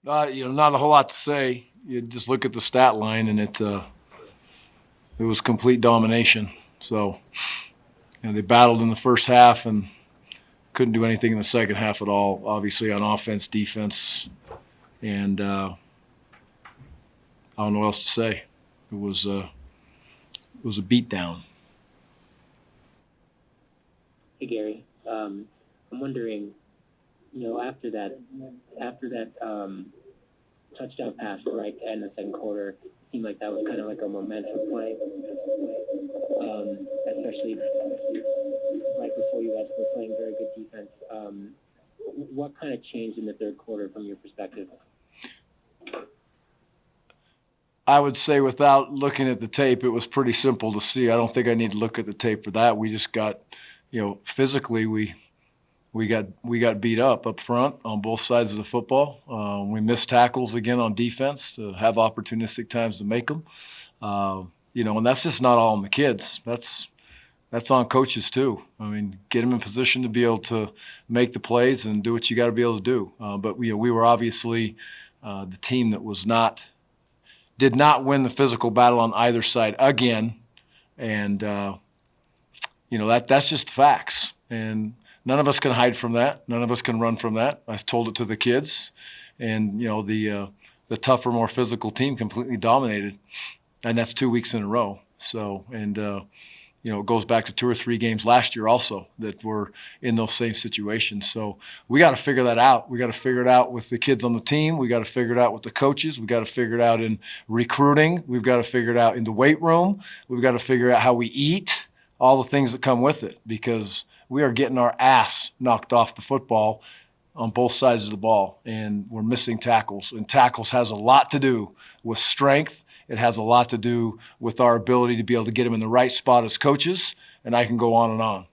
Not a whole lot to say. You just look at the stat line, and it was complete domination. So they battled in the first half and couldn't do anything in the second half at all. Obviously, on offense, defense, and I don't know what else to say. It was a beatdown. Hey Gary, I'm wondering, after that touchdown pass right to end the second quarter, it seemed like that was kind of like a momentum play, especially right before you guys were playing very good defense. What kind of changed in the third quarter from your perspective? I would say without looking at the tape, it was pretty simple to see. I don't think I need to look at the tape for that. We just got, physically we got beat up front on both sides of the football. We missed tackles again on defense to have opportunistic times to make them. And that's just not all on the kids. That's on coaches too. I mean, get them in position to be able to make the plays and do what you got to be able to do. But we were obviously the team that did not win the physical battle on either side again, and that's just the facts. And none of us can hide from that. None of us can run from that. I told it to the kids, and the tougher, more physical team completely dominated, and that's 2 weeks in a row. So, and it goes back to 2 or 3 games last year also that were in those same situations. So we got to figure that out. We got to figure it out with the kids on the team. We got to figure it out with the coaches. We got to figure it out in recruiting. We've got to figure it out in the weight room. We've got to figure out how we eat, all the things that come with it, because we are getting our ass knocked off the football on both sides of the ball, and we're missing tackles. And tackles has a lot to do with strength. It has a lot to do with our ability to be able to get them in the right spot as coaches, and I can go on and on.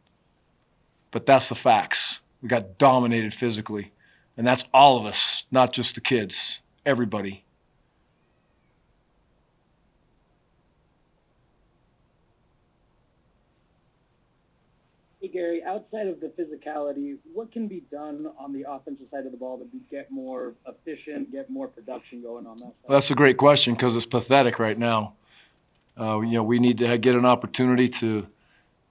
But that's the facts. We got dominated physically, and that's all of us, not just the kids, everybody. Hey Gary, outside of the physicality, what can be done on the offensive side of the ball to get more efficient, get more production going on that side? Well, that's a great question because it's pathetic right now. We need to get an opportunity to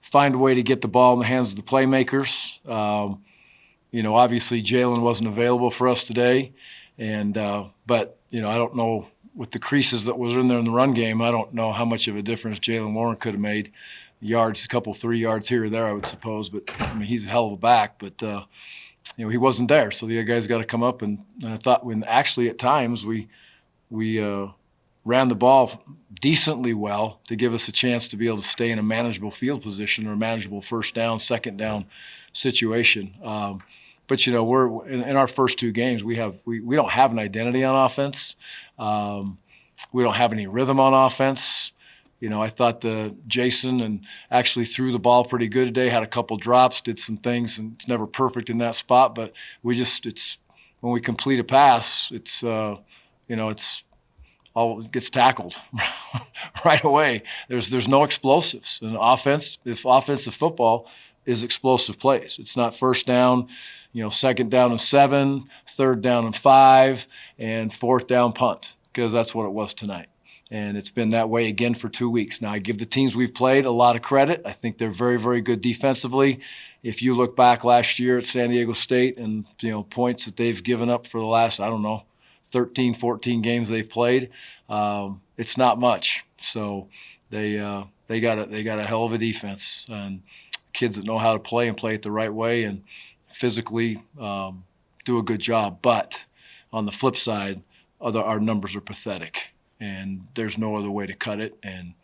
find a way to get the ball in the hands of the playmakers. Obviously Jalen wasn't available for us today, but I don't know, with the creases that was in there in the run game, I don't know how much of a difference Jalen Warren could have made. Yards, a couple 3 yards here or there, I would suppose, but I mean, he's a hell of a back, but he wasn't there, so the other guys got to come up. And I thought, when actually at times we ran the ball decently well to give us a chance to be able to stay in a manageable field position or a manageable first down, second down situation. But we're in our first 2 games. We don't have an identity on offense. We don't have any rhythm on offense. I thought Jason and actually threw the ball pretty good today. Had a couple drops, did some things, and it's never perfect in that spot. But it's when we complete a pass, it's all gets tackled right away. There's no explosives. And if offensive football is explosive plays, it's not first down, second down and 7, third down and 5, and fourth down punt, because that's what it was tonight. And it's been that way again for 2 weeks. Now, I give the teams we've played a lot of credit. I think they're very, very good defensively. If you look back last year at San Diego State and, points that they've given up for the last, 13, 14 games they've played, it's not much. So they got a hell of a defense, and kids that know how to play and play it the right way and physically do a good job. But on the flip side, our numbers are pathetic, and there's no other way to cut it. And,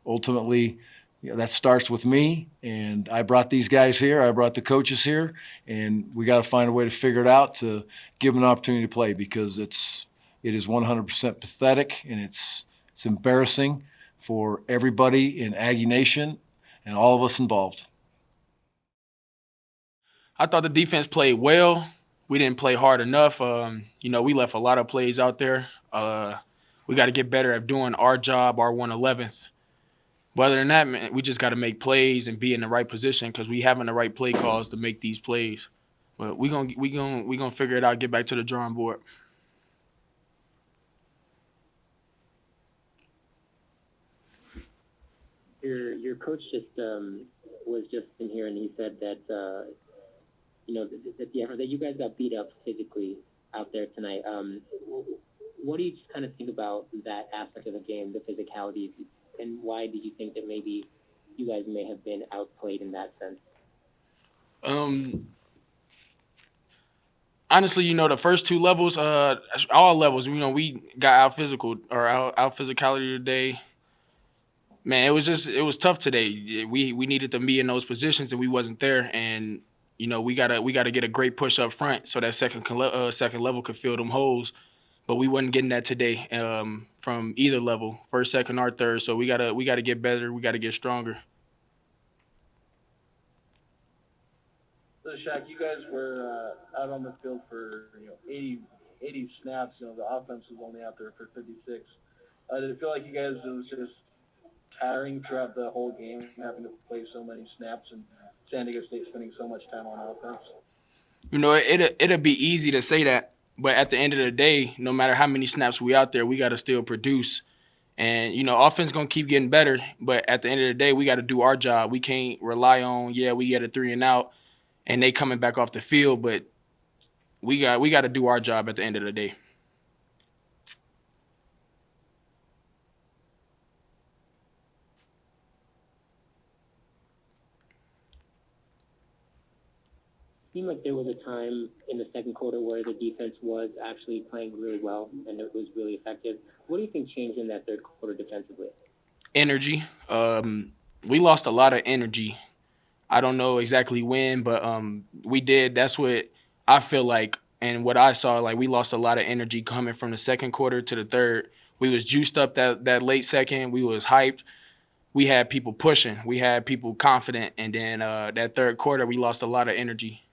ultimately, that starts with me, and I brought these guys here. I brought the coaches here, and we got to find a way to figure it out to give them an opportunity to play, because it is 100% pathetic, and it's embarrassing for everybody in Aggie Nation and all of us involved. I thought the defense played well. We didn't play hard enough. We left a lot of plays out there. We got to get better at doing our job, our 111th. But other than that, man, we just got to make plays and be in the right position, because we having the right play calls to make these plays. But we gonna figure it out, get back to the drawing board. Your coach just was just in here, and he said that that you guys got beat up physically out there tonight. What do you just kind of think about that aspect of the game, the physicality, and why did you think that maybe you guys may have been outplayed in that sense? Honestly, the first two levels, all levels, we got out physicality today. Man, it was tough today. We needed to be in those positions and we wasn't there. And we gotta get a great push up front so that second level could fill them holes. But we wasn't getting that today from either level, first, second, or third. So we gotta get better. We gotta get stronger. So Shaq, you guys were out on the field for 80 snaps. The offense was only out there for 56. Did it feel like you guys was just tiring throughout the whole game, having to play so many snaps, and San Diego State spending so much time on offense? It'll be easy to say that, but at the end of the day, no matter how many snaps we out there, we got to still produce. And, offense going to keep getting better, but at the end of the day, we got to do our job. We can't rely on, we get a 3 and out, and they coming back off the field, but we got to do our job at the end of the day. Seemed like there was a time in the second quarter where the defense was actually playing really well and it was really effective. What do you think changed in that third quarter defensively? Energy. We lost a lot of energy. I don't know exactly when, but we did. That's what I feel like, and what I saw. Like, we lost a lot of energy coming from the second quarter to the third. We was juiced up that late second. We was hyped. We had people pushing. We had people confident, and then that third quarter, we lost a lot of energy.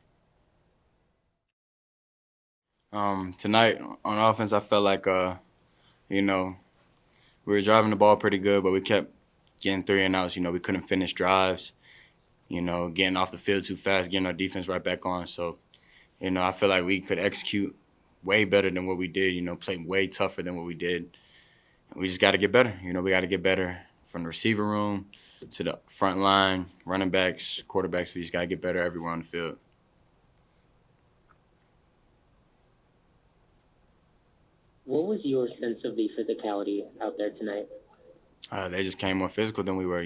Tonight on offense, I felt like, we were driving the ball pretty good, but we kept getting 3 and outs. We couldn't finish drives, getting off the field too fast, getting our defense right back on. So, I feel like we could execute way better than what we did, play way tougher than what we did. We just got to get better. We got to get better from the receiver room to the front line, running backs, quarterbacks. We just got to get better everywhere on the field. What was your sense of the physicality out there tonight? They just came more physical than we were.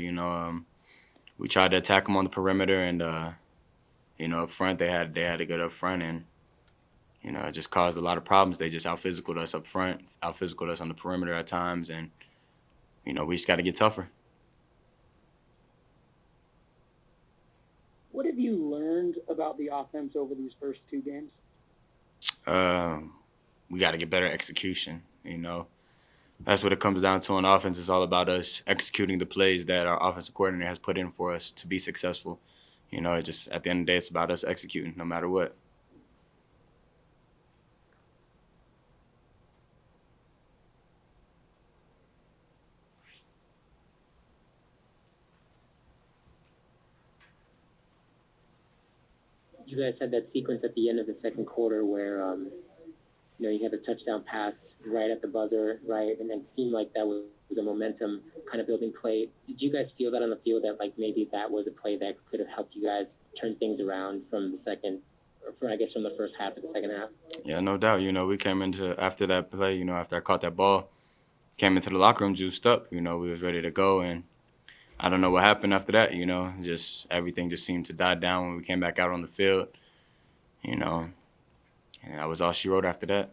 We tried to attack them on the perimeter, and up front they had to get up front, and it just caused a lot of problems. They just out-physicaled us up front, out-physicaled us on the perimeter at times, and we just got to get tougher. What have you learned about the offense over these first 2 games? We got to get better execution. That's what it comes down to on offense. It's all about us executing the plays that our offensive coordinator has put in for us to be successful. It just, at the end of the day, it's about us executing no matter what. You guys had that sequence at the end of the second quarter where you had a touchdown pass right at the buzzer, right? And then it seemed like that was a momentum kind of building play. Did you guys feel that on the field, that like maybe that was a play that could have helped you guys turn things around from the from the first half to the second half? Yeah, no doubt. We came into, after that play, after I caught that ball, came into the locker room juiced up. We was ready to go, and I don't know what happened after that. Just everything just seemed to die down when we came back out on the field. And that was all she wrote after that.